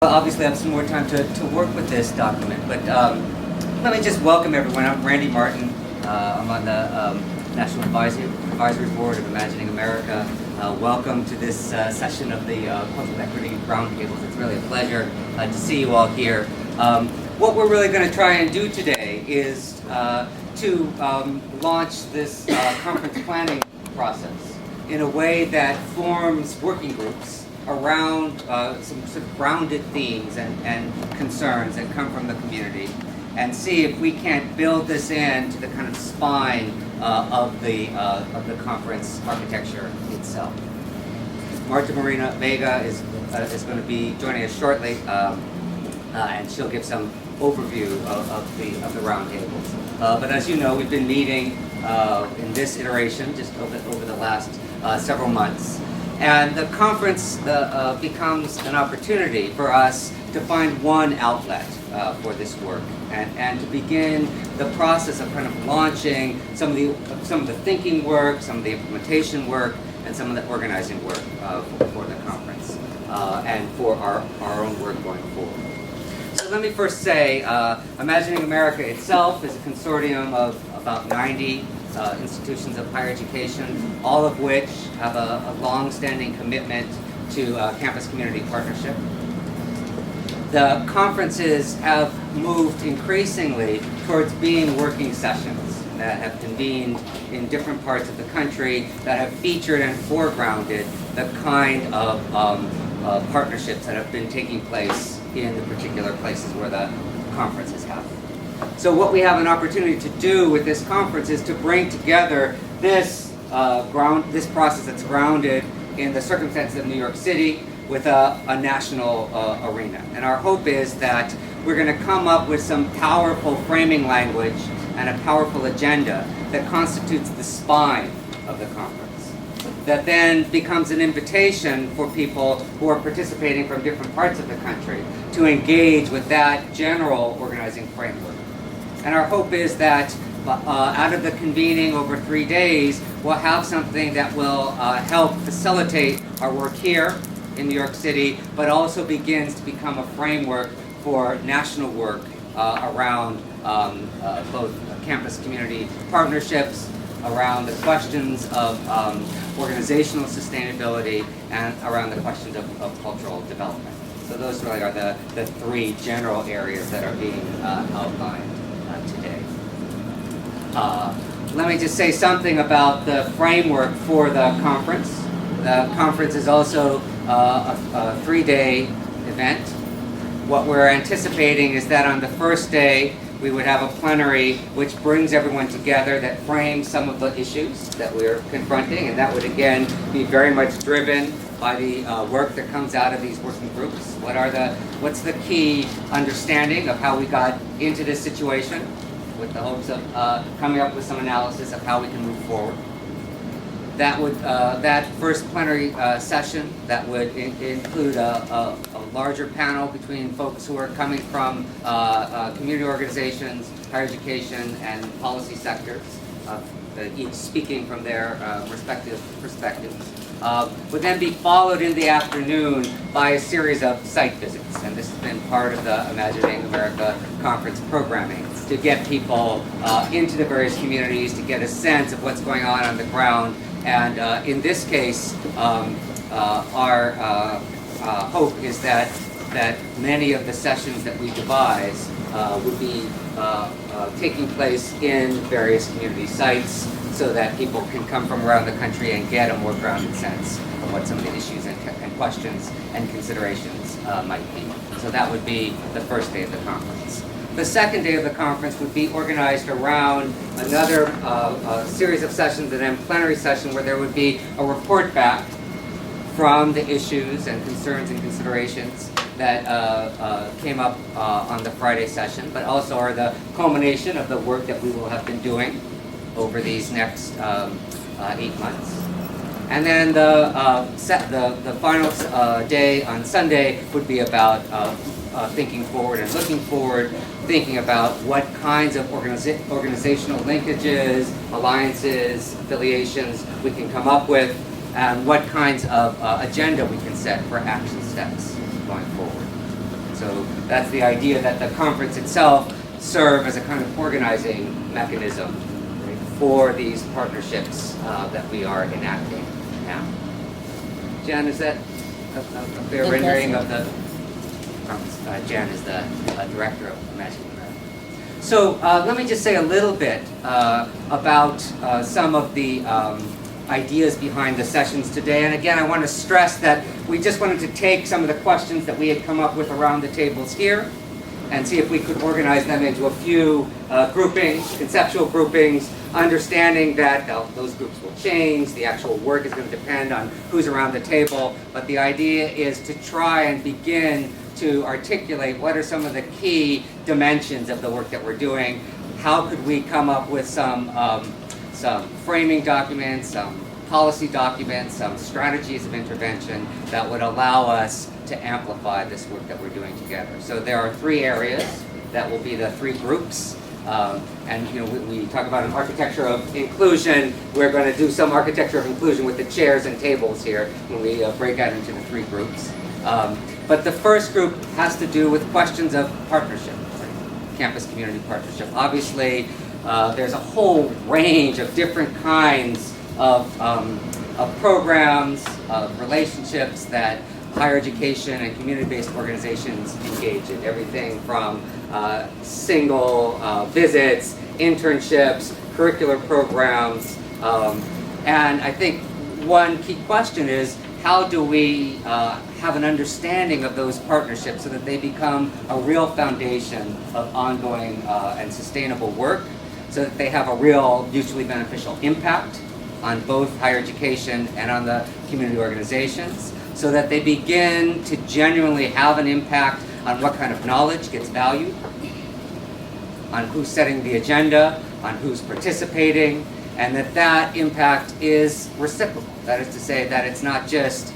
We'll obviously have some more time to work with this document, but let me just welcome everyone. I'm Randy Martin. I'm on the National Advisory Board of Imagining America. Welcome to this session of the Cultural Equity Roundtables. It's really a pleasure to see you all here. What we're really going to try and do today is to launch this conference planning process in a way that forms working groups around some sort of grounded themes and concerns that come from the community, and see if we can't build this into the kind of spine of the conference architecture itself. Marta Marina Vega is going to be joining us shortly, and she'll give some overview of the roundtables. But as you know, we've been meeting in this iteration just over the last several months. And the conference becomes an opportunity for us to find one outlet for this work, and to begin the process of kind of launching some of the thinking work, some of the implementation work, and some of the organizing work for the conference and for our own work going forward. So let me first say, Imagining America itself is a consortium of about 90 institutions of higher education, all of which have a long-standing commitment to campus community partnership. The conferences have moved increasingly towards being working sessions that have convened in different parts of the country that have featured and foregrounded the kind of partnerships that have been taking place in the particular places where the conferences happen. So what we have an opportunity to do with this conference is to bring together this process that's grounded in the circumstances of New York City with a national arena. And our hope is that we're going to come up with some powerful framing language and a powerful agenda that constitutes the spine of the conference, that then becomes an invitation for people who are participating from different parts of the country to engage with that general organizing framework. And our hope is that out of the convening over 3 days, we'll have something that will help facilitate our work here in New York City, but also begins to become a framework for national work around both campus community partnerships, around the questions of organizational sustainability, and around the questions of cultural development. So those really are the three general areas that are being outlined today. Let me just say something about the framework for the conference. The conference is also a 3-day event. What we're anticipating is that on the first day we would have a plenary which brings everyone together, that frames some of the issues that we're confronting, and that would again be very much driven by the work that comes out of these working groups. What's the key understanding of how we got into this situation, with the hopes of coming up with some analysis of how we can move forward. That first plenary session, that would include a larger panel between folks who are coming from community organizations, higher education, and policy sectors, each speaking from their respective perspectives. Would then be followed in the afternoon by a series of site visits, and this has been part of the Imagining America conference programming, to get people into the various communities, to get a sense of what's going on the ground. And in this case, our hope is that many of the sessions that we devise would be taking place in various community sites, so that people can come from around the country and get a more grounded sense of what some of the issues and questions and considerations might be. So that would be the first day of the conference. The second day of the conference would be organized around another series of sessions, and then plenary session where there would be a report back from the issues and concerns and considerations that came up on the Friday session, but also are the culmination of the work that we will have been doing over these next 8 months. And then the final day on Sunday would be about thinking forward and looking forward, thinking about what kinds of organizational linkages, alliances, affiliations we can come up with, and what kinds of agenda we can set for action steps going forward. So that's the idea, that the conference itself serve as a kind of organizing mechanism, right, for these partnerships that we are enacting now. Jan, is that a fair rendering of the conference? Jan is the director of Imagining America. So let me just say a little bit about some of the ideas behind the sessions today. And again, I want to stress that we just wanted to take some of the questions that we had come up with around the tables here and see if we could organize them into a few groupings, conceptual groupings, understanding that those groups will change. The actual work is going to depend on who's around the table. But the idea is to try and begin to articulate what are some of the key dimensions of the work that we're doing. How could we come up with some framing documents, some policy documents, some strategies of intervention that would allow us to amplify this work that we're doing together. So there are three areas that will be the three groups. And you know, we talk about an architecture of inclusion. We're going to do some architecture of inclusion with the chairs and tables here when we break out into the three groups. But the first group has to do with questions of partnership, right? Campus community partnership. Obviously, there's a whole range of different kinds of programs, of relationships that higher education and community-based organizations engage in. Everything from single visits, internships, curricular programs, and I think one key question is, how do we have an understanding of those partnerships so that they become a real foundation of ongoing and sustainable work, so that they have a real mutually beneficial impact on both higher education and on the community organizations, so that they begin to genuinely have an impact on what kind of knowledge gets valued, on who's setting the agenda, on who's participating, and that that impact is reciprocal. That is to say that it's not just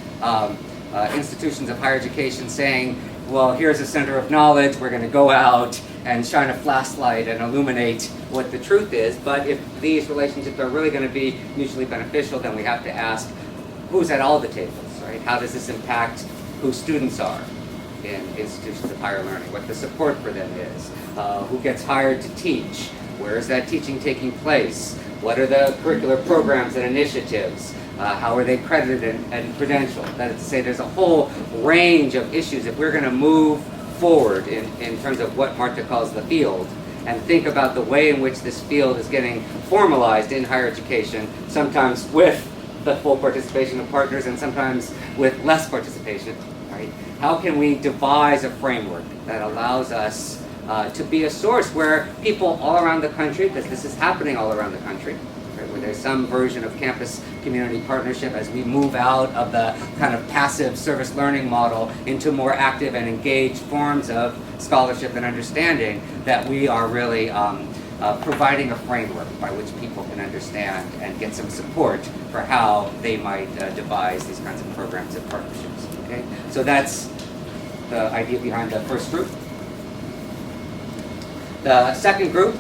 institutions of higher education saying, well, here's a center of knowledge, we're going to go out and shine a flashlight and illuminate what the truth is. But if these relationships are really going to be mutually beneficial, then we have to ask, who's at all the tables, right? How does this impact who students are in institutions of higher learning, what the support for them is, who gets hired to teach, where is that teaching taking place, what are the curricular programs and initiatives, how are they credited and credentialed. That is to say, there's a whole range of issues. If we're going to move forward in terms of what Marta calls the field, and think about the way in which this field is getting formalized in higher education, sometimes with the full participation of partners and sometimes with less participation, right? How can we devise a framework that allows us to be a source where people all around the country, because this is happening all around the country, right, where there's some version of campus community partnership as we move out of the kind of passive service learning model into more active and engaged forms of scholarship and understanding, that we are really providing a framework by which people can understand and get some support for how they might devise these kinds of programs and partnerships. Okay? So that's the idea behind the first group. The second group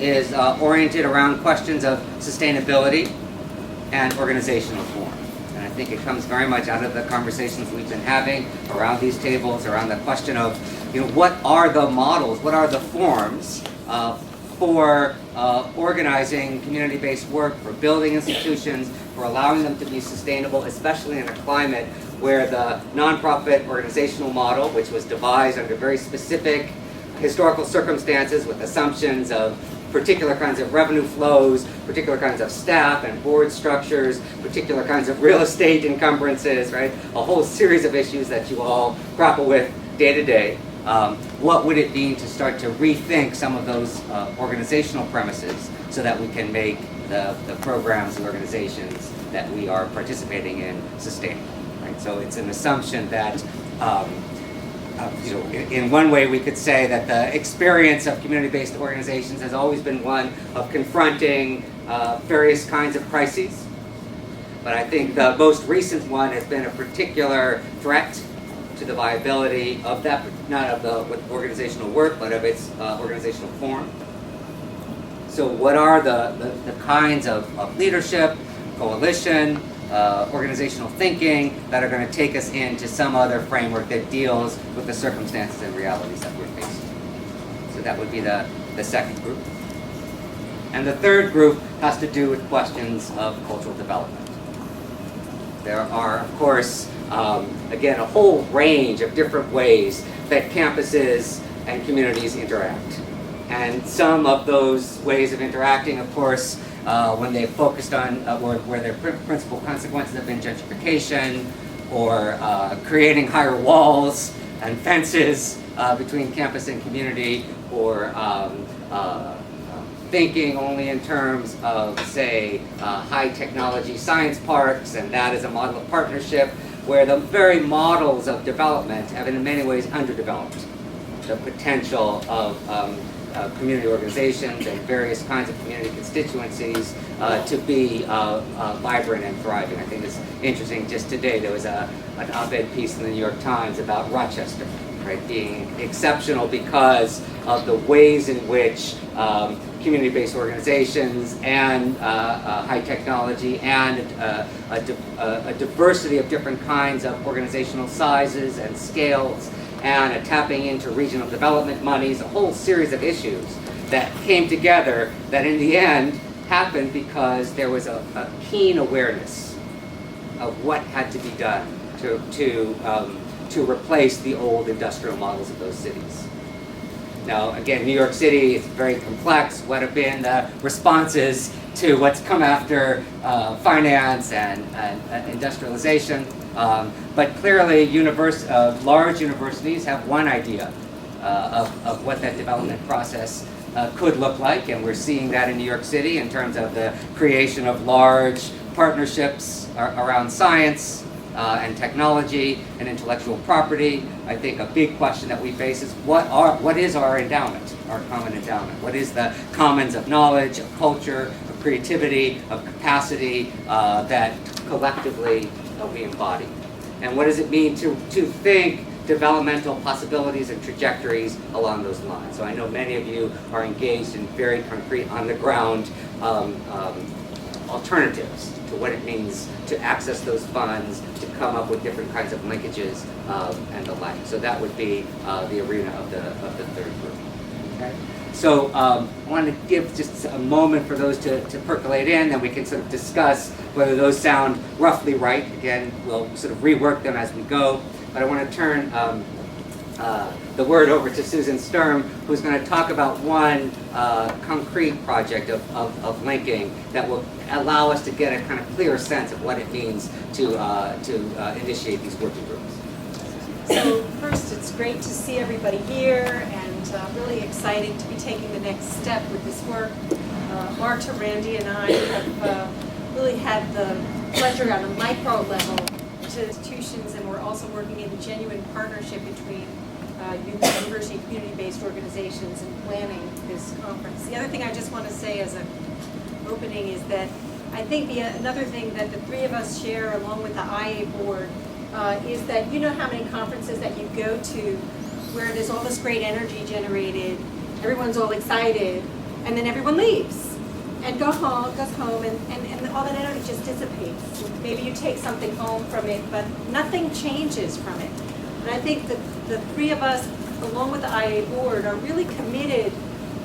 is oriented around questions of sustainability and organizational form. And I think it comes very much out of the conversations we've been having around these tables, around the question of, you know, what are the models, what are the forms for organizing community-based work, for building institutions, for allowing them to be sustainable, especially in a climate where the nonprofit organizational model, which was devised under very specific historical circumstances with assumptions of particular kinds of revenue flows, particular kinds of staff and board structures, particular kinds of real estate encumbrances, right? A whole series of issues that you all grapple with day to day. What would it mean to start to rethink some of those organizational premises so that we can make the programs and organizations that we are participating in sustainable, right? So it's an assumption that you know, in one way we could say that the experience of community-based organizations has always been one of confronting various kinds of crises. But I think the most recent one has been a particular threat to the viability of that, not of the organizational work, but of its organizational form. So what are the kinds of leadership, coalition, organizational thinking that are going to take us into some other framework that deals with the circumstances and realities that we're facing. So that would be the second group. And the third group has to do with questions of cultural development. There are, of course, again, a whole range of different ways that campuses and communities interact. And some of those ways of interacting, of course, when they focused on where their principal consequences have been gentrification or creating higher walls and fences between campus and community, or thinking only in terms of, say, high technology science parks, and that is a model of partnership, where the very models of development have in many ways underdeveloped the potential of community organizations and various kinds of community constituencies to be vibrant and thriving. I think it's interesting, just today there was an op-ed piece in the New York Times about Rochester, right, being exceptional because of the ways in which community-based organizations and high technology and a diversity of different kinds of organizational sizes and scales, and a tapping into regional development monies, a whole series of issues that came together that in the end happened because there was a keen awareness of what had to be done to replace the old industrial models of those cities. Now, again, New York City is very complex. What have been the responses to what's come after finance and industrialization? But clearly, large universities have one idea of what that development process could look like, and we're seeing that in New York City in terms of the creation of large partnerships around science and technology and intellectual property. I think a big question that we face is what is our endowment, our common endowment? What is the commons of knowledge, of culture, of creativity, of capacity that collectively we embody? And what does it mean to think developmental possibilities and trajectories along those lines? So I know many of you are engaged in very concrete, on-the-ground alternatives to what it means to access those funds, to come up with different kinds of linkages and the like. So that would be the arena of the third group. Okay? So I want to give just a moment for those to percolate in, then we can sort of discuss whether those sound roughly right. Again, we'll sort of rework them as we go. But I want to turn the word over to Susan Sturm, who's going to talk about one concrete project of linking that will allow us to get a kind of clearer sense of what it means to initiate these working groups. So first, it's great to see everybody here, and really exciting to be taking the next step with this work. Marta, Randy, and I have really had the pleasure on a micro level to institutions, and we're also working in a genuine partnership between university and community-based organizations in planning this conference. The other thing I just want to say as an opening is that I think another thing that the three of us share along with the IA board is that you know how many conferences that you go to where there's all this great energy generated, everyone's all excited, and then everyone leaves and goes home, and all that energy just dissipates. Maybe you take something home from it, but nothing changes from it. And I think that the three of us, along with the IA board, are really committed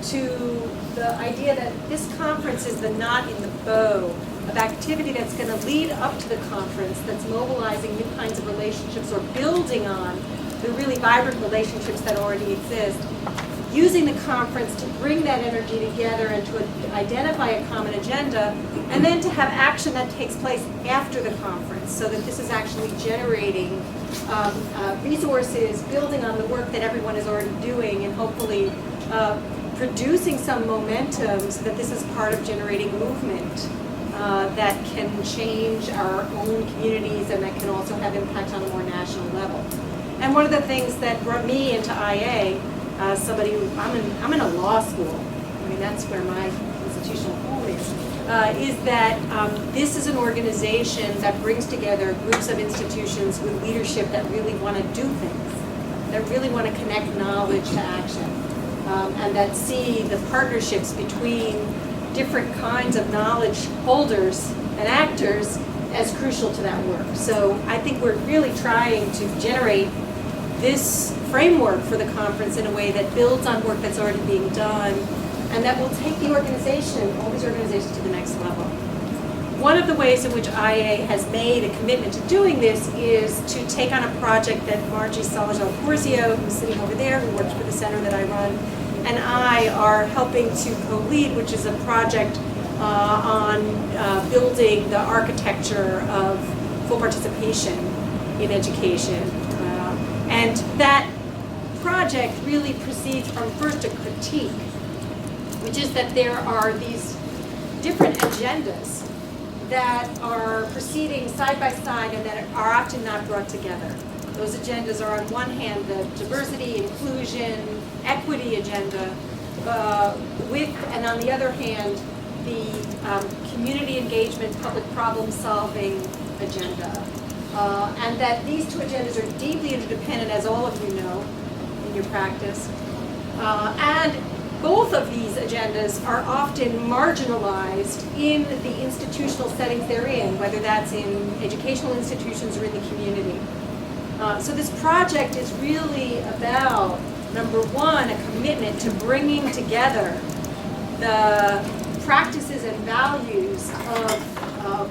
to the idea that this conference is the knot in the bow of activity that's going to lead up to the conference, that's mobilizing new kinds of relationships or building on the really vibrant relationships that already exist, using the conference to bring that energy together and to identify a common agenda, and then to have action that takes place after the conference, so that this is actually generating resources, building on the work that everyone is already doing, and hopefully producing some momentum so that this is part of generating movement that can change our own communities and that can also have impact on a more national level. And one of the things that brought me into IA, somebody who, I'm in a law school, I mean that's where my institutional home is that this is an organization that brings together groups of institutions with leadership that really want to do things, that really want to connect knowledge to action, and that see the partnerships between different kinds of knowledge holders and actors as crucial to that work. So I think we're really trying to generate this framework for the conference in a way that builds on work that's already being done and that will take the organization, all these organizations, to the next level. One of the ways in which IA has made a commitment to doing this is to take on a project that Margie Salazar-Porzio, who's sitting over there, who works for the center that I run, and I are helping to co-lead, which is a project on building the architecture of full participation in education. And that project really proceeds from first a critique, which is that there are these different agendas that are proceeding side by side and that are often not brought together. Those agendas are on one hand the diversity, inclusion, equity agenda, and on the other hand the community engagement, public problem solving agenda. And that these two agendas are deeply interdependent, as all of you know in your practice. And both of these agendas are often marginalized in the institutional settings they're in, whether that's in educational institutions or in the community. So this project is really about, number one, a commitment to bringing together the practices and values of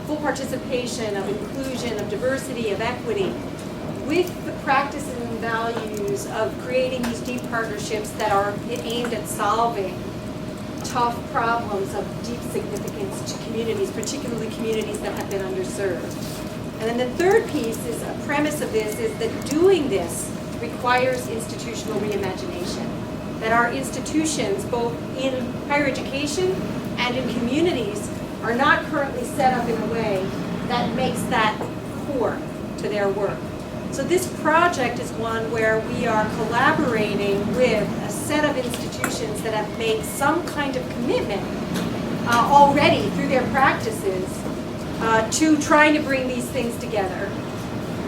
full participation, of inclusion, of diversity, of equity, with the practices and values of creating these deep partnerships that are aimed at solving tough problems of deep significance to communities, particularly communities that have been underserved. And then the third piece is a premise of this is that doing this requires institutional reimagination. That our institutions, both in higher education and in communities, are not currently set up in a way that makes that core to their work. So this project is one where we are collaborating with a set of institutions that have made some kind of commitment already through their practices to trying to bring these things together.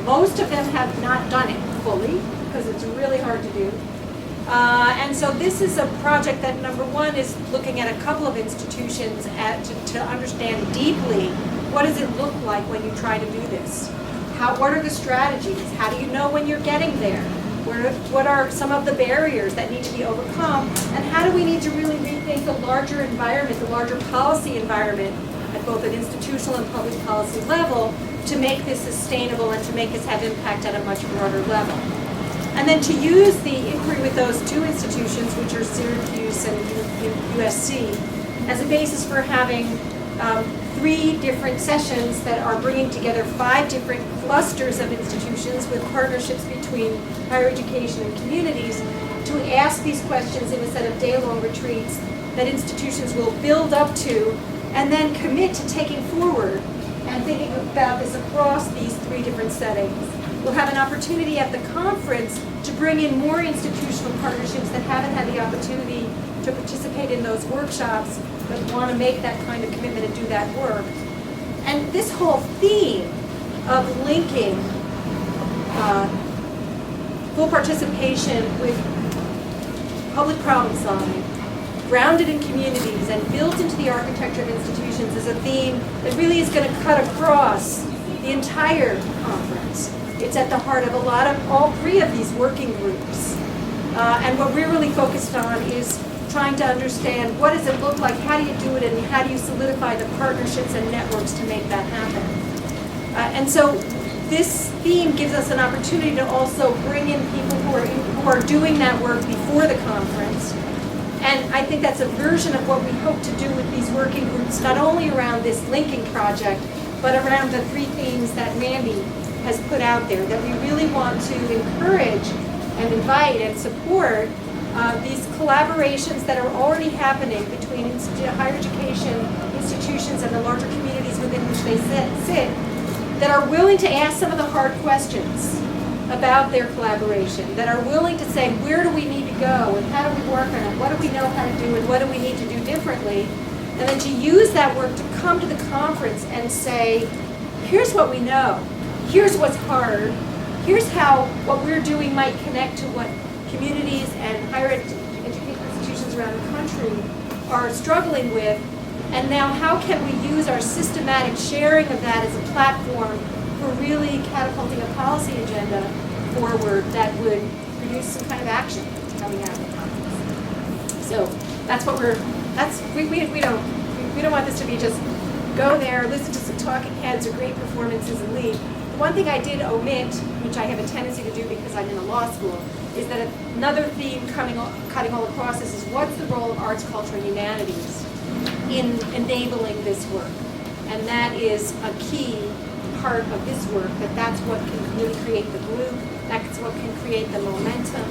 Most of them have not done it fully because it's really hard to do. And so this is a project that, number one, is looking at a couple of institutions to understand deeply what does it look like when you try to do this. What are the strategies? How do you know when you're getting there? What are some of the barriers that need to be overcome? And how do we need to really rethink the larger environment, the larger policy environment at both an institutional and public policy level to make this sustainable and to make this have impact at a much broader level? And then to use the inquiry with those two institutions, which are Syracuse and USC, as a basis for having 3 different sessions that are bringing together 5 different clusters of institutions with partnerships between higher education and communities to ask these questions in a set of day-long retreats that institutions will build up to and then commit to taking forward and thinking about this across these 3 different settings. We'll have an opportunity at the conference to bring in more institutional partnerships that haven't had the opportunity to participate in those workshops but want to make that kind of commitment and do that work. And this whole theme of linking full participation with public problem solving, grounded in communities and built into the architecture of institutions is a theme that really is going to cut across the entire conference. It's at the heart of all 3 of these working groups. And what we're really focused on is trying to understand what does it look like, how do you do it, and how do you solidify the partnerships and networks to make that happen. And so this theme gives us an opportunity to also bring in people who are doing that work before the conference. And I think that's a version of what we hope to do with these working groups, not only around this linking project, but around the 3 themes that Mandy has put out there, that we really want to encourage and invite and support these collaborations that are already happening between higher education institutions and the larger communities within which they sit, that are willing to ask some of the hard questions about their collaboration, that are willing to say, where do we need to go and how do we work on it, what do we know how to do and what do we need to do differently, and then to use that work to come to the conference and say, here's what we know, here's what's hard, here's how what we're doing might connect to what communities and higher education institutions around the country are struggling with, And now how can we use our systematic sharing of that as a platform for really catapulting a policy agenda forward that would produce some kind of action coming out of the conference. So that's what we don't want this to be just go there, listen to some talking heads or great performances and leave. One thing I did omit, which I have a tendency to do because I'm in a law school, is that another theme cutting all across this is what's the role of arts, culture, and humanities in enabling this work. And that is a key part of this work, that's what can really create the glue, that's what can create the momentum,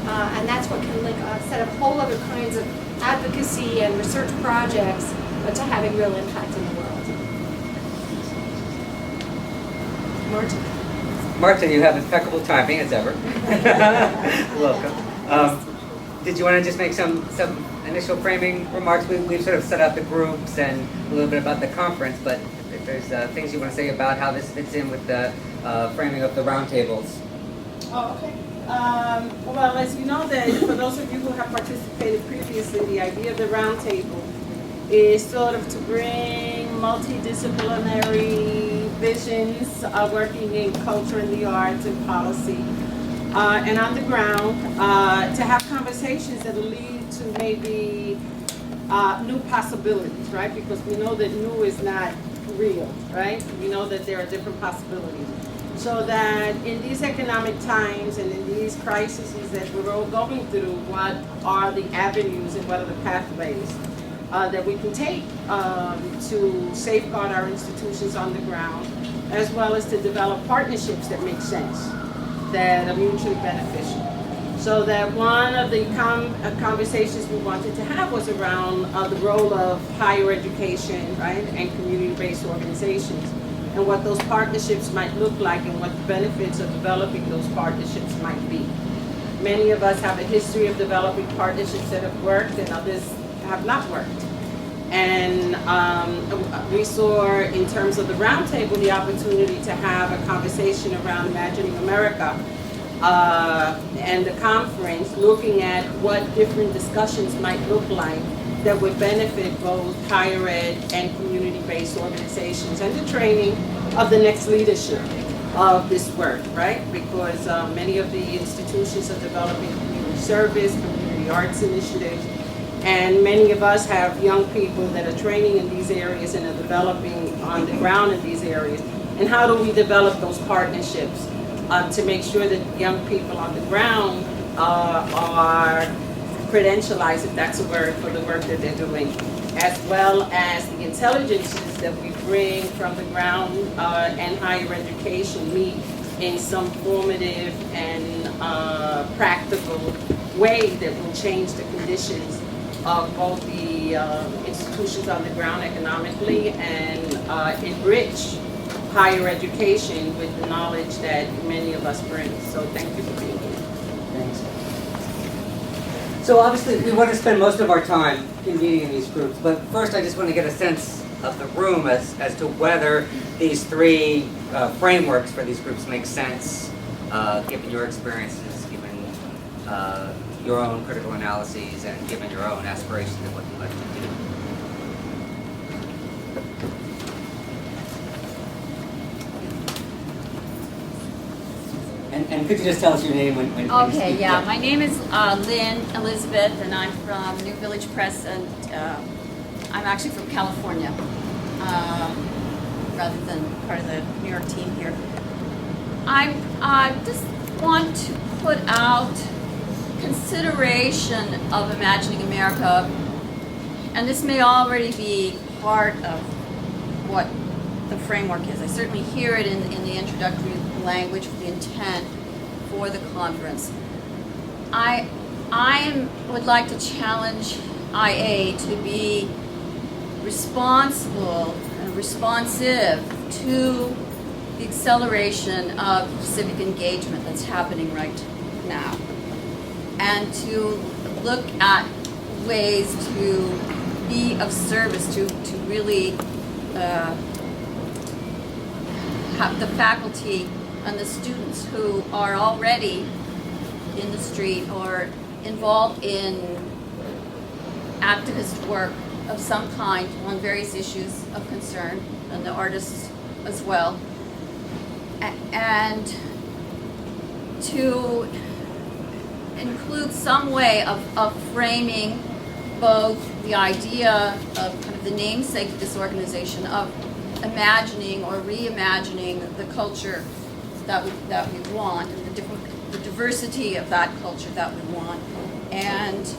and that's what can link a set of whole other kinds of advocacy and research projects to having real impact in the world. Marta, you have impeccable timing as ever. Welcome. Did you want to just make some initial framing remarks? We've sort of set up the groups and a little bit about the conference, but if there's things you want to say about how this fits in with the framing of the roundtables. Oh, okay. Well, as you know, that for those of you who have participated previously, the idea of the roundtable is sort of to bring multidisciplinary visions working in culture and the arts and policy and on the ground to have conversations that will lead to maybe new possibilities, right? Because we know that new is not real, right? We know that there are different possibilities. So that in these economic times and in these crises that we're all going through, what are the avenues and what are the pathways that we can take to safeguard our institutions on the ground, as well as to develop partnerships that make sense, that are mutually beneficial. So that one of the conversations we wanted to have was around the role of higher education, right, and community-based organizations, and what those partnerships might look like and what the benefits of developing those partnerships might be. Many of us have a history of developing partnerships that have worked and others have not worked. And we saw, in terms of the roundtable, the opportunity to have a conversation around Imagining America and the conference, looking at what different discussions might look like that would benefit both higher ed and community-based organizations and the training of the next leadership of this work, right? Because many of the institutions are developing community service, community arts initiatives, and many of us have young people that are training in these areas and are developing on the ground in these areas. And how do we develop those partnerships to make sure that young people on the ground are credentialized, if that's a word, for the work that they're doing, as well as the intelligences that we bring from the ground and higher education meet in some formative and practical way that will change the conditions of both the institutions on the ground economically and enrich higher education with the knowledge that many of us bring. So thank you for being here. Thanks. So obviously we want to spend most of our time convening in these groups, but first I just want to get a sense of the room as to whether these three frameworks for these groups make sense, given your experiences, given your own critical analyses, and given your own aspirations of what you'd like to do. And could you just tell us your name when Okay, yeah. My name is Lynn Elizabeth, and I'm from New Village Press, and I'm actually from California, rather than part of the New York team here. I just want to put out consideration of Imagining America, and this may already be part of what the framework is. I certainly hear it in the introductory language, the intent for the conference. I would like to challenge IA to be responsible and responsive to the acceleration of civic engagement that's happening right now, and to look at ways to be of service, to really have the faculty and the students who are already in the street or involved in activist work of some kind on various issues of concern, and the artists as well. And to include some way of framing both the idea of kind of the namesake of this organization, of imagining or reimagining the culture that we want, and the diversity of that culture that we want, and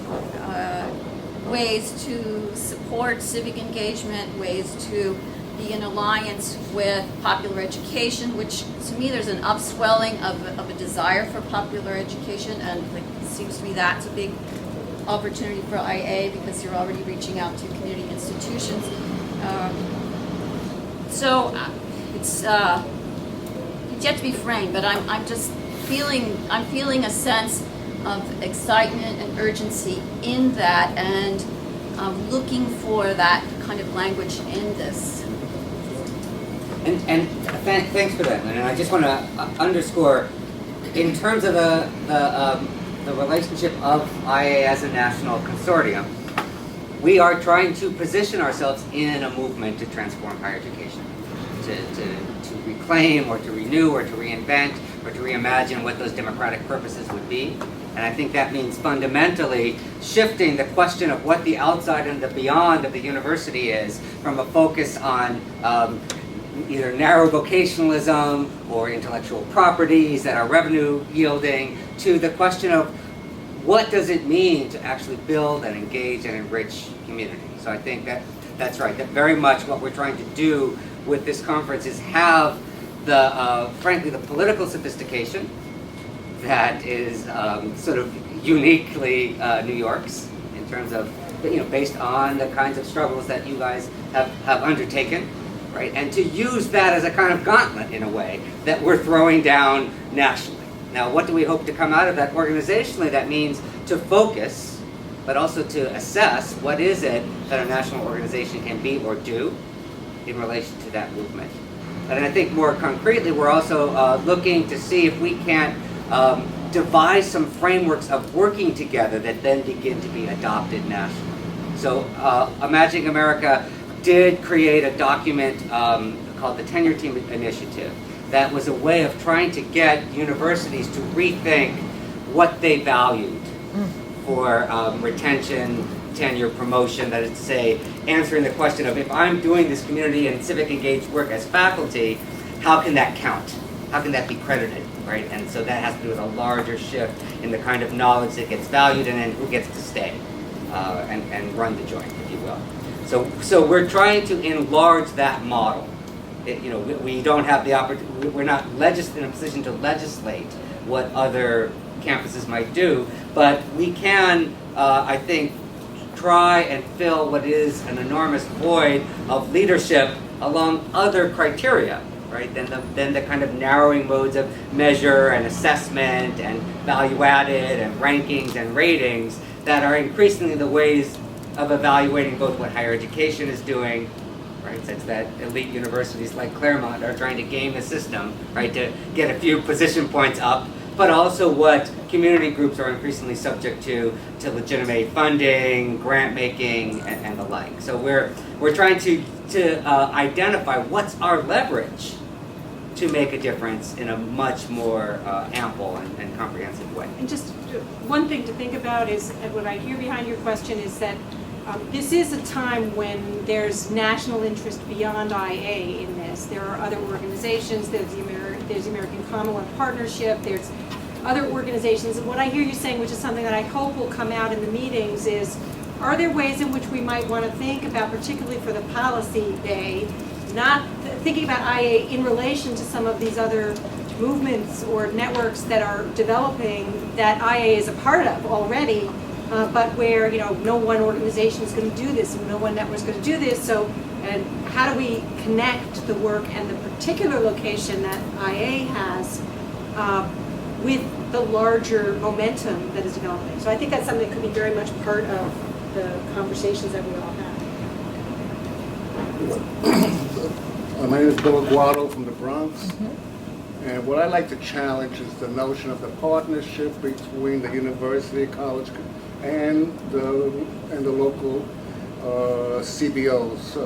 ways to support civic engagement, ways to be in alliance with popular education, which to me there's an upswelling of a desire for popular education, and it seems to me that's a big opportunity for IA because you're already reaching out to community institutions. So it's yet to be framed, but I'm just feeling a sense of excitement and urgency in that, and looking for that kind of language in this. And thanks for that, Lynn. And I just want to underscore, in terms of the relationship of IA as a national consortium, we are trying to position ourselves in a movement to transform higher education, to reclaim or to renew or to reinvent or to reimagine what those democratic purposes would be. And I think that means fundamentally shifting the question of what the outside and the beyond of the university is from a focus on either narrow vocationalism or intellectual properties that are revenue yielding, to the question of what does it mean to actually build and engage and enrich community. So I think that's right, that very much what we're trying to do with this conference is have the, frankly, the political sophistication that is sort of uniquely New York's in terms of, based on the kinds of struggles that you guys have undertaken, right? And to use that as a kind of gauntlet in a way that we're throwing down nationally. Now, what do we hope to come out of that organizationally? That means to focus, but also to assess what is it that a national organization can be or do in relation to that movement. And I think more concretely, we're also looking to see if we can't devise some frameworks of working together that then begin to be adopted nationally. So Imagining America did create a document called the Tenure Team Initiative that was a way of trying to get universities to rethink what they valued for retention, tenure, promotion, that is to say, answering the question of, if I'm doing this community and civic engaged work as faculty, how can that count? How can that be credited, right? And so that has to do with a larger shift in the kind of knowledge that gets valued and then who gets to stay and run the joint, if you will. So we're trying to enlarge that model. We don't have the opportunity, we're not in a position to legislate what other campuses might do, but we can, I think, try and fill what is an enormous void of leadership along other criteria, right? Than the kind of narrowing modes of measure and assessment and value added and rankings and ratings that are increasingly the ways of evaluating both what higher education is doing, right, such that elite universities like Claremont are trying to game the system, right, to get a few position points up, but also what community groups are increasingly subject to legitimate funding, grant making, and the like. So we're trying to identify what's our leverage to make a difference in a much more ample and comprehensive way. And just one thing to think about is, and what I hear behind your question is that this is a time when there's national interest beyond IA in this. There are other organizations, there's the American Commonwealth Partnership, there's other organizations. And what I hear you saying, which is something that I hope will come out in the meetings, is are there ways in which we might want to think about, particularly for the policy day, not thinking about IA in relation to some of these other movements or networks that are developing that IA is a part of already, but where no one organization is going to do this and no one network is going to do this. So, and how do we connect the work and the particular location that IA has with the larger momentum that is developing? So I think that's something that could be very much part of the conversations that we all have. My name is Bill Aguado from the Bronx. And what I like to challenge is the notion of the partnership between the university, college, and the local CBOs,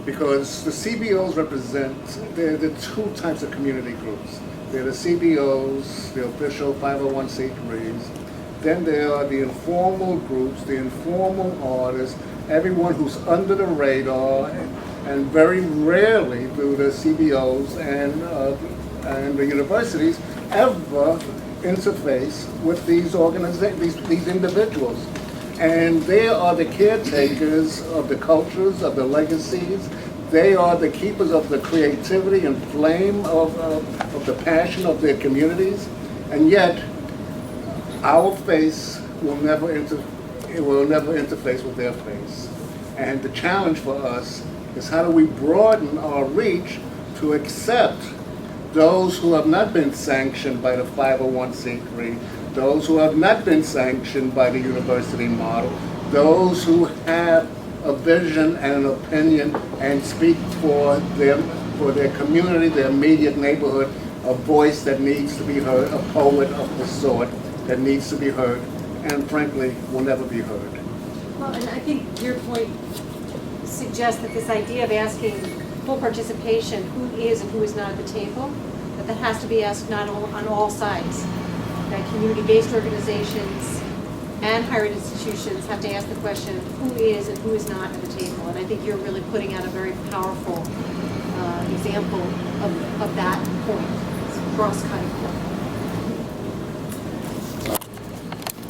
because the CBOs represent, there are two types of community groups. There are the CBOs, the official 501c3s. Then there are the informal groups, the informal artists, everyone who's under the radar, and very rarely do the CBOs and the universities ever interface with these these individuals. And they are the caretakers of the cultures, of the legacies. They are the keepers of the creativity and flame of the passion of their communities. And yet, our face will never interface with their face. And the challenge for us is how do we broaden our reach to accept those who have not been sanctioned by the 501c3, those who have not been sanctioned by the university model, those who have a vision and an opinion and speak for their community, their immediate neighborhood, a voice that needs to be heard, a poet of the sort that needs to be heard, and frankly, will never be heard. Well, and I think your point suggests that this idea of asking full participation, who is and who is not at the table, that has to be asked not on all sides. That community-based organizations and higher ed institutions have to ask the question, who is and who is not at the table? And I think you're really putting out a very powerful example of that point. It's a cross-cutting point.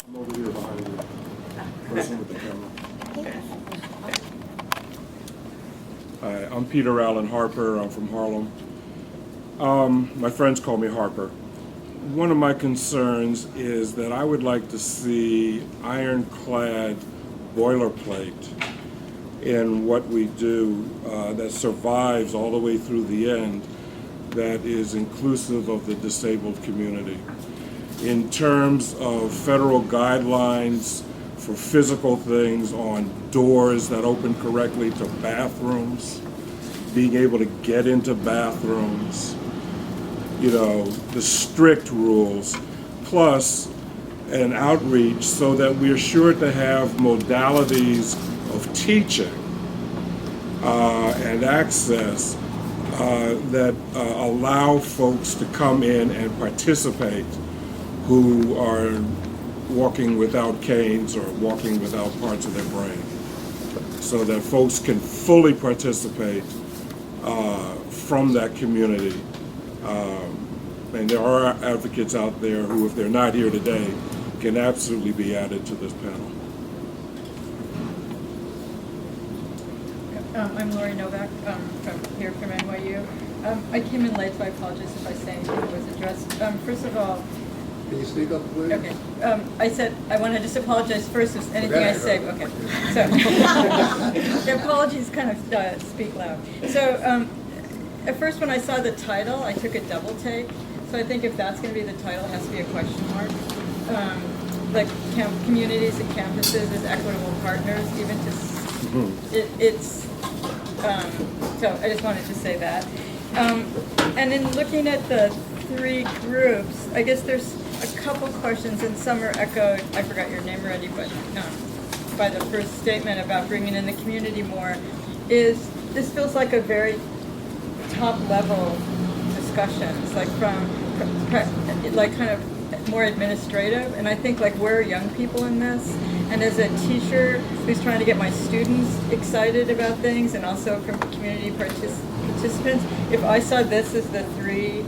I'm over here behind you. Person with the camera. Hi, I'm Peter Allen Harper. I'm from Harlem. My friends call me Harper. One of my concerns is that I would like to see ironclad boilerplate in what we do that survives all the way through the end, that is inclusive of the disabled community. In terms of federal guidelines for physical things on doors that open correctly to bathrooms, being able to get into bathrooms, you know, the strict rules, plus an outreach so that we're sure to have modalities of teaching and access that allow folks to come in and participate who are walking without canes or walking without parts of their brain, so that folks can fully participate from that community. And there are advocates out there who, if they're not here today, can absolutely be added to this panel. I'm Laurie Novak from NYU. I came in late, so I apologize if I say anything that was addressed. First of all, Can you speak up, please? okay. I said I want to just apologize first if anything I say. Okay. So the apologies kind of speak loud. So at first, when I saw the title, I took a double take. So I think if that's going to be the title, it has to be a question mark. Like communities and campuses as equitable partners, even to it's. So I just wanted to say that. And in looking at the three groups, I guess there's a couple questions, and some are echoed. I forgot your name already, but by the first statement about bringing in the community more, is this feels like a very top level discussions, like from like kind of more administrative, and I think like we're young people in this, and as a teacher who's trying to get my students excited about things, and also from community participants, if I saw this as the three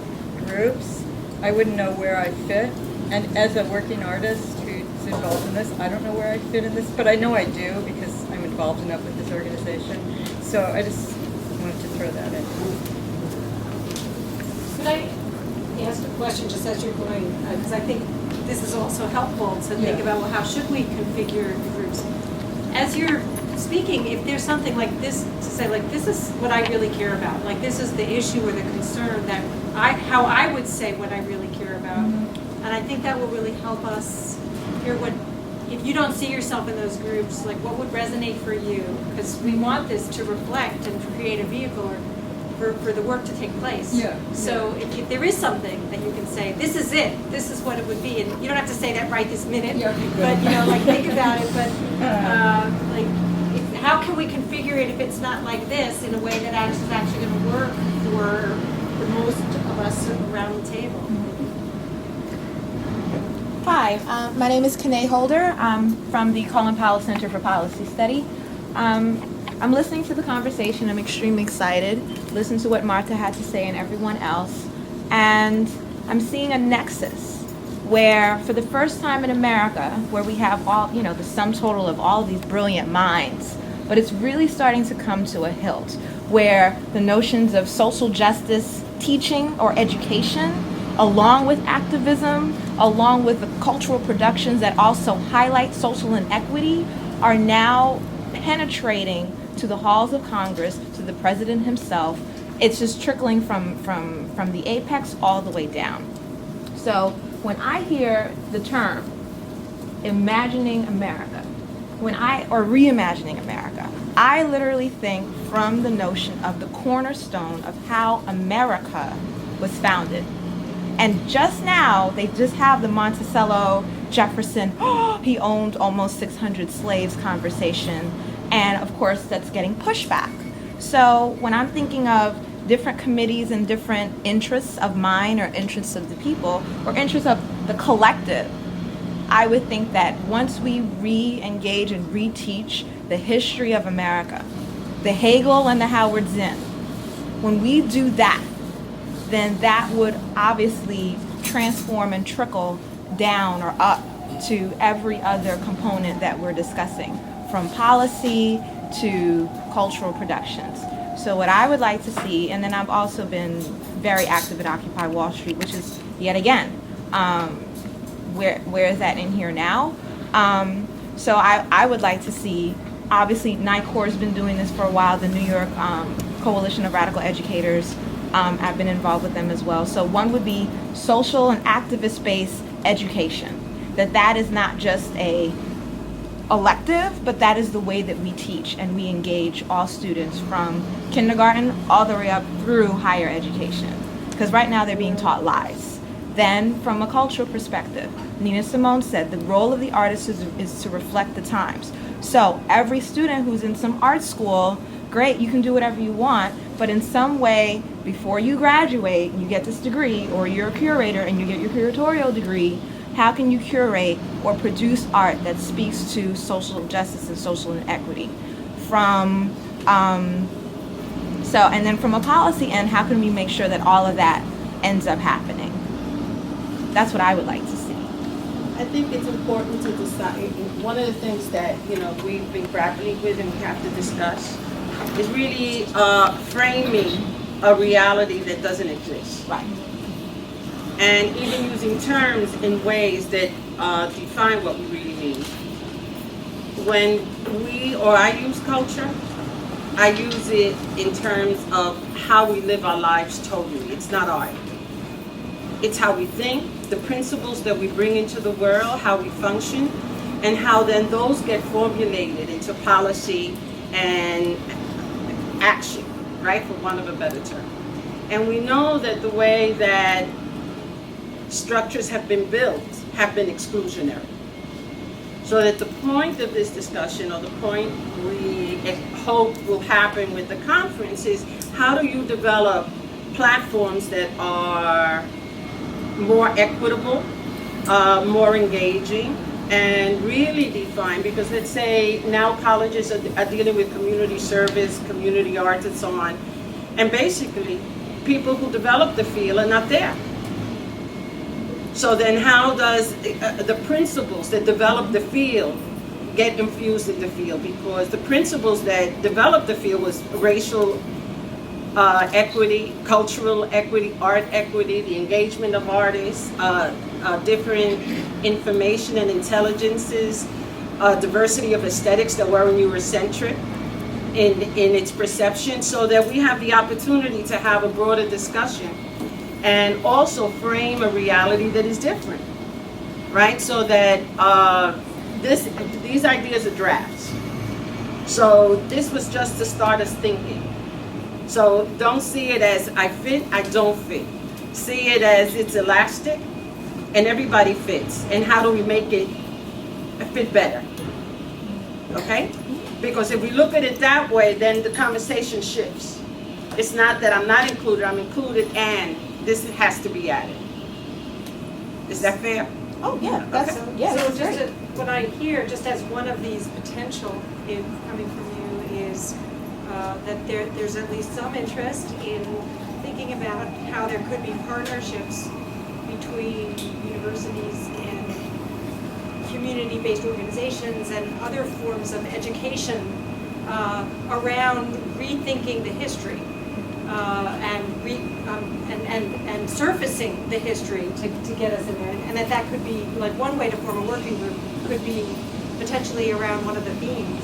groups, I wouldn't know where I fit. And as a working artist who's involved in this, I don't know where I fit in this, but I know I do because I'm involved enough with this organization. So I just wanted to throw that in. Could I ask a question just as you're going, because I think this is also helpful to think about, well, how should we configure the groups? As you're speaking, if there's something like this to say, like, this is what I really care about, like this is the issue or the concern that how I would say what I really care about, and I think that will really help us hear what, if you don't see yourself in those groups, like what would resonate for you, because we want this to reflect and create a vehicle or for the work to take place. Yeah. So if there is something that you can say, this is it, this is what it would be, and you don't have to say that right this minute, Yeah, okay, good. but like think about it, but how can we configure it if it's not like this in a way that is actually going to work for the most of us around the table? Hi, my name is Kanae Holder. I'm from the Colin Powell Center for Policy Study. I'm listening to the conversation. I'm extremely excited. Listen to what Martha had to say and everyone else. And I'm seeing a nexus where, for the first time in America, where we have all, the sum total of all these brilliant minds, but it's really starting to come to a hilt, where the notions of social justice teaching or education, along with activism, along with the cultural productions that also highlight social inequity, are now penetrating to the halls of Congress, to the president himself. It's just trickling from the apex all the way down. So when I hear the term imagining America, or reimagining America, I literally think from the notion of the cornerstone of how America was founded. And just now, they just have the Monticello, Jefferson, he owned almost 600 slaves conversation. And of course, that's getting pushback. So when I'm thinking of different committees and different interests of mine or interests of the people or interests of the collective, I would think that once we re-engage and reteach the history of America, the Hegel and the Howard Zinn, when we do that, then that would obviously transform and trickle down or up to every other component that we're discussing, from policy to cultural productions. So what I would like to see, and then I've also been very active at Occupy Wall Street, which is yet again, where is that in here now? So I would like to see, obviously NICOR has been doing this for a while, the New York Coalition of Radical Educators, I've been involved with them as well. So one would be social and activist-based education, that is not just a elective, but that is the way that we teach and we engage all students from kindergarten all the way up through higher education. Because right now they're being taught lies. Then from a cultural perspective, Nina Simone said the role of the artist is to reflect the times. So every student who's in some art school, great, you can do whatever you want, but in some way, before you graduate, you get this degree, or you're a curator and you get your curatorial degree, how can you curate or produce art that speaks to social justice and social inequity? And then from a policy end, how can we make sure that all of that ends up happening? That's what I would like to see. I think it's important to decide. One of the things that we've been grappling with and we have to discuss is really framing a reality that doesn't exist. Right. And even using terms in ways that define what we really mean. When I use culture, I use it in terms of how we live our lives totally. It's not art. It's how we think, the principles that we bring into the world, how we function, and how then those get formulated into policy and action, right, for want of a better term. And we know that the way that structures have been built have been exclusionary. So that the point of this discussion, or the point we hope will happen with the conference, is how do you develop platforms that are more equitable, more engaging, and really define, because let's say now colleges are dealing with community service, community arts, and so on, and basically people who develop the field are not there. So then how does the principles that develop the field get infused in the field? Because the principles that developed the field was racial equity, cultural equity, art equity, the engagement of artists, different information and intelligences, diversity of aesthetics that weren't Eurocentric in its perception, so that we have the opportunity to have a broader discussion and also frame a reality that is different, right? So that these ideas are drafts. So this was just to start us thinking. So don't see it as I fit, I don't fit. See it as it's elastic and everybody fits. And how do we make it fit better? Okay? Because if we look at it that way, then the conversation shifts. It's not that I'm not included, I'm included and this has to be added. Is that fair? Oh, yeah, that's, Okay. yeah, So that's just great. what I hear, just as one of these potential in coming from you, is that there's at least some interest in thinking about how there could be partnerships between universities and community-based organizations and other forms of education around rethinking the history and surfacing the history to get us in there. And that could be, like, one way to form a working group could be potentially around one of the themes,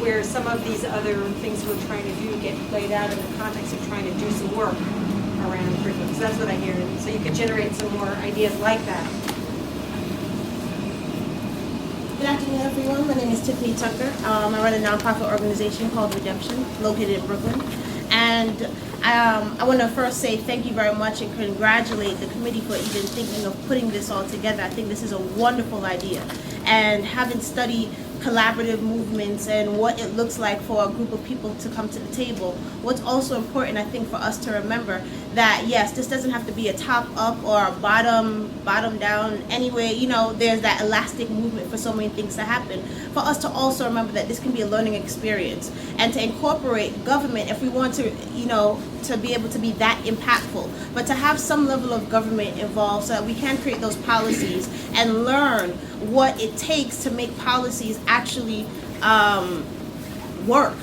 where some of these other things we're trying to do get played out in the context of trying to do some work around curriculum. So that's what I hear. And so you could generate some more ideas like that. Good afternoon, everyone. My name is Tiffany Tucker. I run a nonprofit organization called Redemption, located in Brooklyn. And I want to first say thank you very much and congratulate the committee for even thinking of putting this all together. I think this is a wonderful idea. And having studied collaborative movements and what it looks like for a group of people to come to the table, what's also important, I think, for us to remember that, yes, this doesn't have to be a top-up or a bottom-down. Anyway, you know, there's that elastic movement for so many things to happen. For us to also remember that this can be a learning experience and to incorporate government if we want to, you know, to be able to be that impactful, but to have some level of government involved so that we can create those policies and learn what it takes to make policies actually work,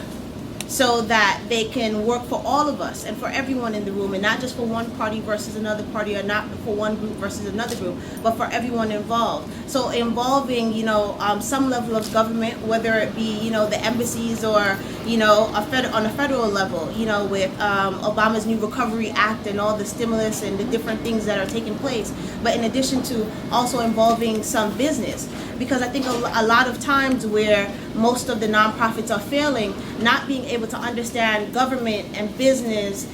so that they can work for all of us and for everyone in the room, and not just for one party versus another party, or not for one group versus another group, but for everyone involved. So involving, you know, some level of government, whether it be, you know, the embassies or, you know, on a federal level, you know, with Obama's new Recovery Act and all the stimulus and the different things that are taking place. But in addition to also involving some business, because I think a lot of times where most of the nonprofits are failing, not being able to understand government and business,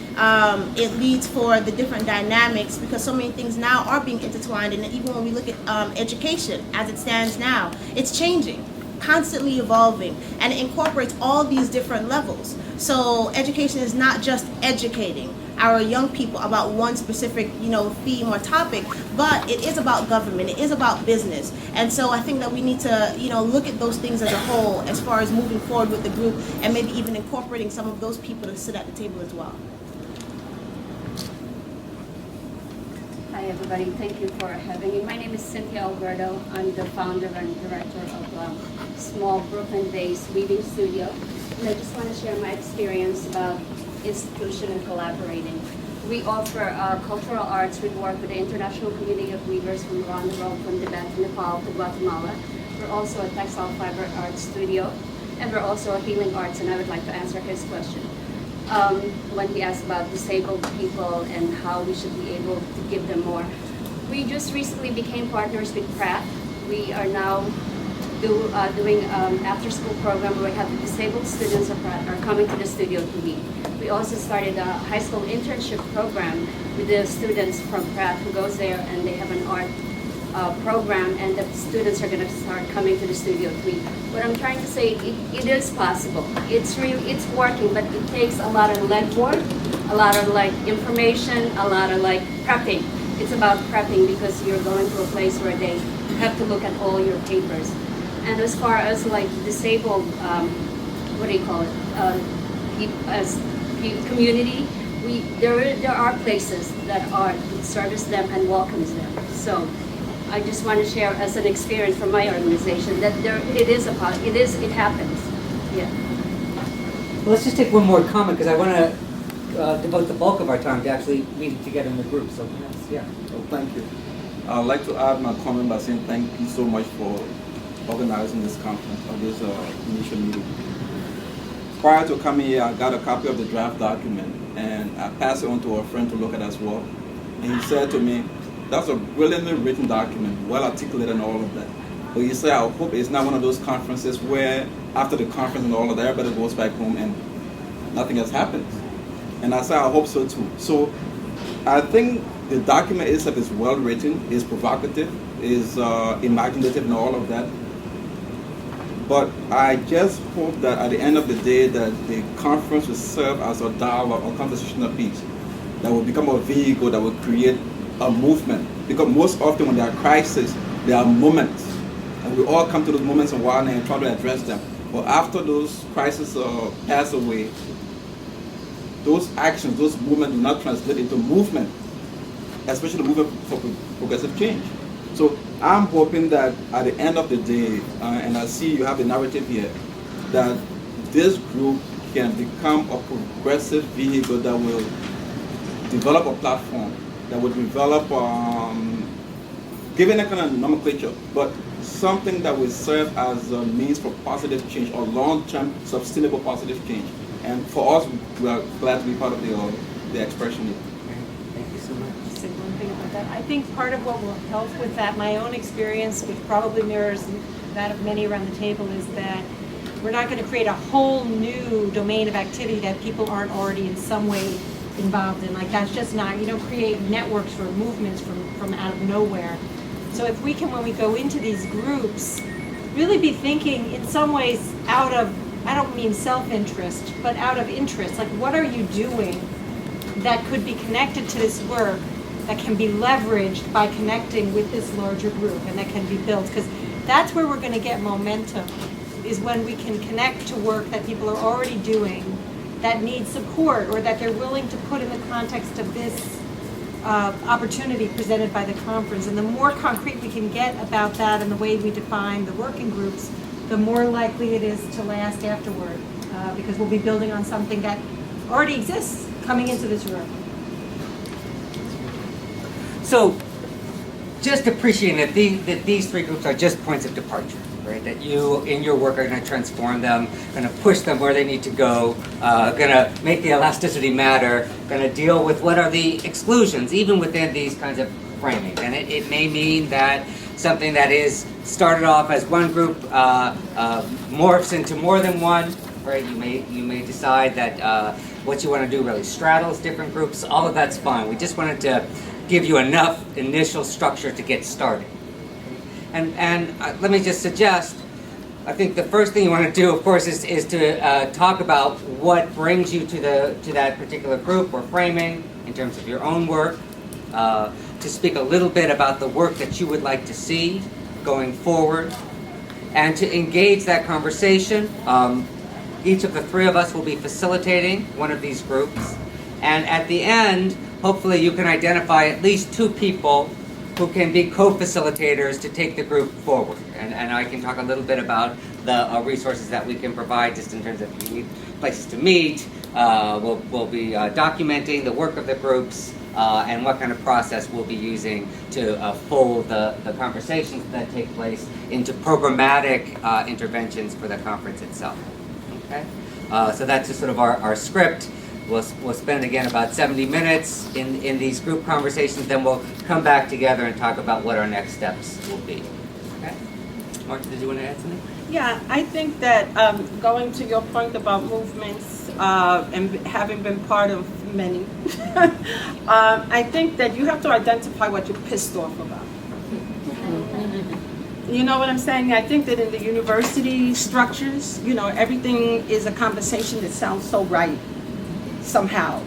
it leads for the different dynamics, because so many things now are being intertwined. And even when we look at education as it stands now, it's changing, constantly evolving, and it incorporates all these different levels. So education is not just educating our young people about one specific, you know, theme or topic, but it is about government, it is about business. And so I think that we need to, you know, look at those things as a whole as far as moving forward with the group, and maybe even incorporating some of those people to sit at the table as well. Hi everybody, thank you for having me. My name is Cynthia Alberto. I'm the founder and director of a small Brooklyn-based weaving studio. And I just want to share my experience about institution and collaborating. We offer cultural arts. We work with the international community of weavers from around the world, from Tibet to Nepal to Guatemala. We're also a textile fiber arts studio, and we're also a healing arts, and I would like to answer his question. When he asked about disabled people and how we should be able to give them more. We just recently became partners with Pratt. We are now doing after-school program where we have the disabled students of Pratt are coming to the studio to meet. We also started a high school internship program with the students from Pratt who goes there, and they have an art program, and the students are going to start coming to the studio to meet. What I'm trying to say, it is possible. It's working, but it takes a lot of legwork, a lot of like information, a lot of like prepping. It's about prepping because you're going to a place where they have to look at all your papers. And as far as like disabled, what do you call it, community, there are places that service them and welcomes them. So I just want to share as an experience from my organization that it happens. Yeah. Well, let's just take one more comment, because I want to devote the bulk of our time to actually meeting together in the group. So, yeah. Oh, thank you. I'd like to add my comment by saying thank you so much for organizing this conference, or this initial meeting. Prior to coming here, I got a copy of the draft document, and I passed it on to a friend to look at as well. And he said to me, that's a brilliantly written document, well articulated and all of that. But he said, I hope it's not one of those conferences where after the conference and all of that, everybody goes back home and nothing has happened. And I said, I hope so too. So I think the document itself is well written, is provocative, is imaginative and all of that. But I just hope that at the end of the day that the conference will serve as a dialogue or conversational piece that will become a vehicle that will create a movement. Because most often when there are crises, there are moments. And we all come to those moments in one and try to address them. But after those crises pass away, those actions, those movements do not translate into movement, especially movement for progressive change. So I'm hoping that at the end of the day, and I see you have a narrative here, that this group can become a progressive vehicle that will develop a platform, that will develop, given a kind of nomenclature, but something that will serve as a means for positive change or long-term sustainable positive change. And for us, we are glad to be part of the expression here. Thank you so much. Just say one thing about that. I think part of what will help with that, my own experience, which probably mirrors that of many around the table, is that we're not going to create a whole new domain of activity that people aren't already in some way involved in. Like, that's just not, you don't create networks or movements from out of nowhere. So if we can, when we go into these groups, really be thinking in some ways out of, I don't mean self-interest, but out of interest. Like, what are you doing that could be connected to this work that can be leveraged by connecting with this larger group and that can be built? Because that's where we're going to get momentum, is when we can connect to work that people are already doing that need support or that they're willing to put in the context of this opportunity presented by the conference. And the more concrete we can get about that and the way we define the working groups, the more likely it is to last afterward, because we'll be building on something that already exists coming into this room. So, just appreciating that these three groups are just points of departure, right? That you, in your work, are going to transform them, going to push them where they need to go, going to make the elasticity matter, going to deal with what are the exclusions, even within these kinds of framing. And it may mean that something that is started off as one group morphs into more than one, right? You may decide that what you want to do really straddles different groups. All of that's fine. We just wanted to give you enough initial structure to get started. And let me just suggest, I think the first thing you want to do, of course, is to talk about what brings you to that particular group or framing in terms of your own work. To speak a little bit about the work that you would like to see going forward, and to engage that conversation. Each of the three of us will be facilitating one of these groups, and at the end, hopefully you can identify at least two people who can be co-facilitators to take the group forward. And I can talk a little bit about the resources that we can provide just in terms of if you need places to meet. We'll be documenting the work of the groups, and what kind of process we'll be using to fold the conversations that take place into programmatic interventions for the conference itself. Okay? So that's just sort of our script. We'll spend, again, about 70 minutes in these group conversations, then we'll come back together and talk about what our next steps will be. Okay? Martha, did you want to add something? Yeah, I think that going to your point about movements and having been part of many, I think that you have to identify what you're pissed off about. You know what I'm saying? I think that in the university structures, everything is a conversation that sounds so right somehow,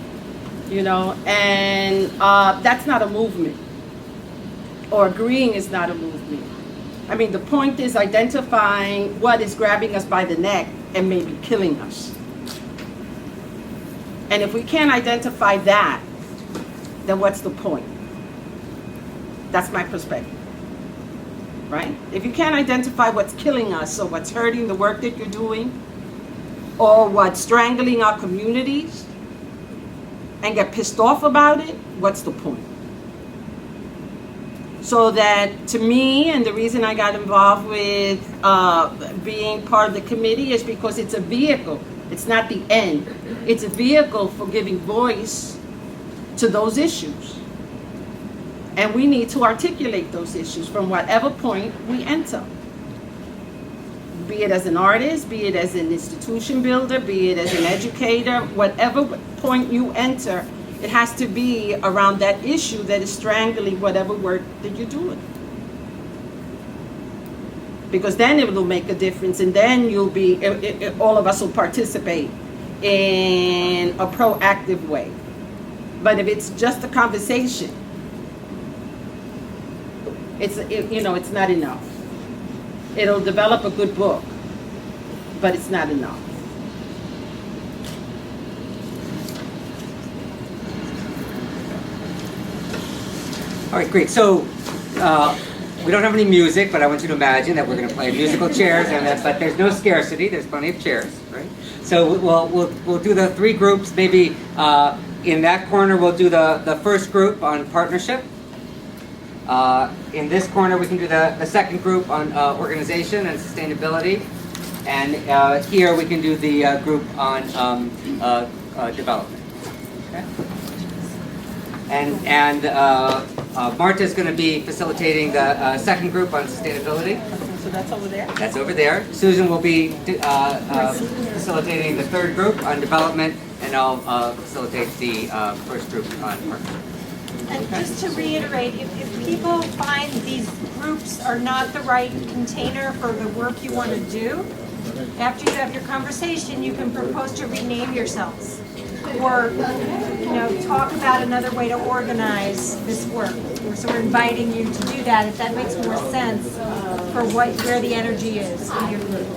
and that's not a movement, or agreeing is not a movement. I mean, the point is identifying what is grabbing us by the neck and maybe killing us. And if we can't identify that, then what's the point? That's my perspective, right? If you can't identify what's killing us or what's hurting the work that you're doing, or what's strangling our communities, and get pissed off about it, what's the point? So that, to me, and the reason I got involved with being part of the committee is because it's a vehicle. It's not the end. It's a vehicle for giving voice to those issues. And we need to articulate those issues from whatever point we enter. be it as an artist, be it as an institution builder, be it as an educator, whatever point you enter, it has to be around that issue that is strangling whatever work that you're doing. Because then it will make a difference, and then you'll be, all of us will participate in a proactive way. But if it's just a conversation, it's not enough. It'll develop a good book, but it's not enough. All right, great. So we don't have any music, but I want you to imagine that we're going to play musical chairs, but there's no scarcity. There's plenty of chairs, right? So we'll do the three groups. Maybe in that corner we'll do the first group on partnership. In this corner we can do the second group on organization and sustainability, and here we can do the group on development. Okay. And Marta's going to be facilitating the second group on sustainability. So that's over there? That's over there. Susan will be facilitating the third group on development, and I'll facilitate the first group on partnership. And just to reiterate, if people find these groups are not the right container for the work you want to do, after you have your conversation, you can propose to rename yourselves. Or, talk about another way to organize this work. So we're inviting you to do that if that makes more sense for where the energy is in your group.